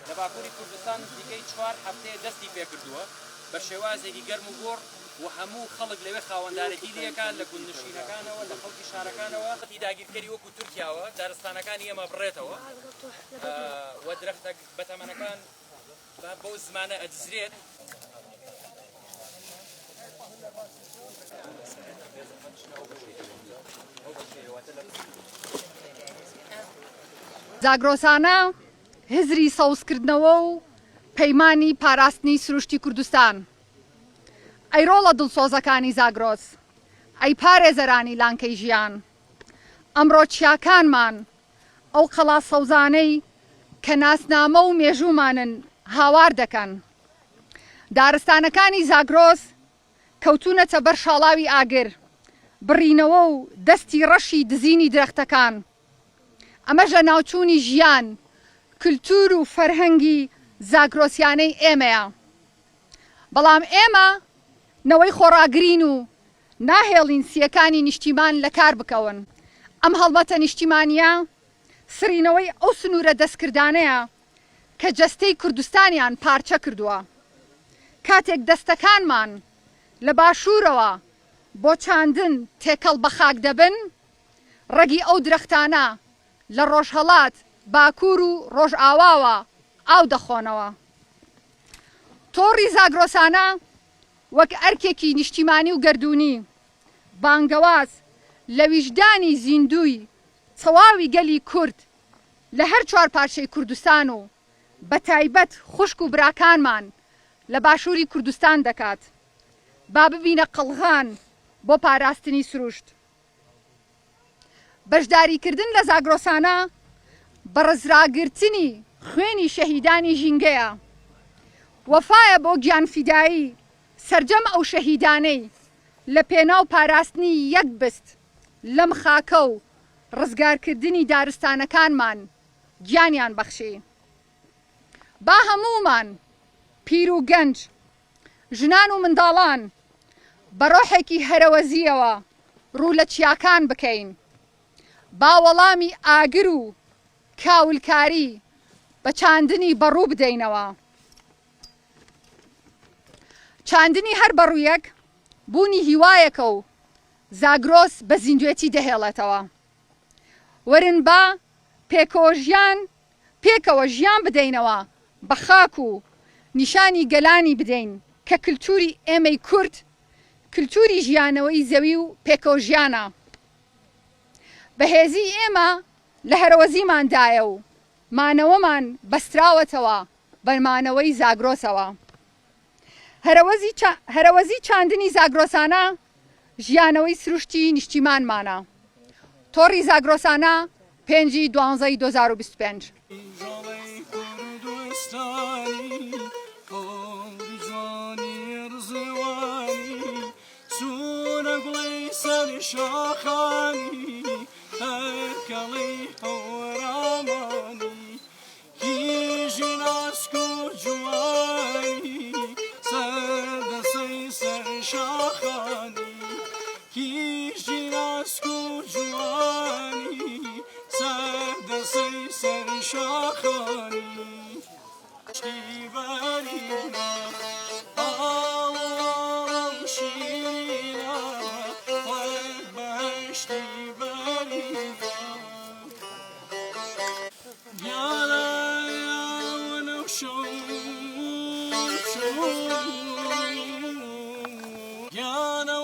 لە باکووری کوردستان نزیکەی 4 هەفتەیە دەستی پێکردووە بە شێوازێکی گەرم و گۆڕ و هەموو خەڵک لەوێ خاوەندارێتی لێکان لە گوندنشینەکانەوە لە خەڵکی شارەکانەوە داگیرکەری وەکو تورکیاوە دارستانەکانی ئێمە بڕێتەوە و درەختە بەتەمەنەکان بەو زمانە ئەدزرێت. زاگرۆسانە هزری سەوزکردنەوە و پەیمانی پاراستنی سروشتی کوردستان. ئەی ڕۆڵە دڵسۆزەکانی زاگرۆس، ئەی پارێزەرانی لانکەی ژیان، ئەمڕۆ چیاکانمان ئەو قەڵا سەوزانەی کە ناسنامە و مێژوومانن هاوار دەکەن. دارستانەکانی زاگرۆس کەوتونەتە بەر شاڵاوی ئاگر، بڕینەوە و دەستی ڕەشی دزینی درەختەکان. ئەمەژە ناوچوونی ژیان، کلتور و فەرهەنگی زاگرۆسیانەی ئێمەیە. بەڵام ئێمە نەوەی خۆڕاگرین و ناهێڵین سیەکانی نیشتیمان لە کار بکەون. ئەم هەڵمەتە نیشتیمانیە سرینەوەی ئەو سنوورە دەستکردانەیە کە جەستەی کوردستانیان پارچە کردووە. کاتێک دەستەکانمان لە باشوورەوە بۆ چاندن تێکەڵ بە خاک دەبن، ڕەگی ئەو درەختانە لە ڕۆژهەڵات باکوور و ڕۆژئاواوە ئاو دەخۆنەوە. تۆڕی زاگرۆسانە وەک ئەرکێکی نیشتیمانی و گەردوونی بانگەواز لە ویژدانی زیندووی چەواوی گەلی کورد لە هەر 4 پارچەی کوردستان و بە تایبەت خوشک و براکانمان لە باشووری کوردستان دەکات. با ببینە قەڵغان بۆ پاراستنی سروشت. بەشداریکردن لە زاگرۆسانە بە ڕزراگرتنی خوێنی شەهیدانی ژینگەیە. وەفایە بۆ گیانفیدایی سەرجەم ئەو شەهیدانەی لە پێناو پاراستنی یەک بست لەم خاکە و ڕزگارکردنی دارستانەکانمان گیانیان بەخشی. با هەموومان پیر و گەنج، ژنان و منداڵان بە ڕۆحێکی هەرەوەزیەوە ڕوو لە چیاکان بکەین. با وەڵامی ئاگر و کاولکاری بە چاندنی بەڕوو بدەینەوە. چاندنی هەر بەڕوویەک بوونی هیوایەکە و زاگرۆس بە زیندوێتی دەهێڵێتەوە. وەرن با پێکەوە ژیان بدەینەوە بە خاک و نیشانی گەلانی بدەین کە کلتوری ئێمەی کورد کلتوری ژیانەوەی زەوی و پێکەوە ژیانە. بەهێزی ئێمە لە هەرەوەزیماندایە و مانەوەمان بەستراوەتەوە بەرمانەوەی زاگرۆسەوە. هەرەوەزی چاندنی زاگرۆسانە ژیانەوەی سروشتی نیشتیمانمانە. تۆڕی زاگرۆسانە 5/12/2025. Yana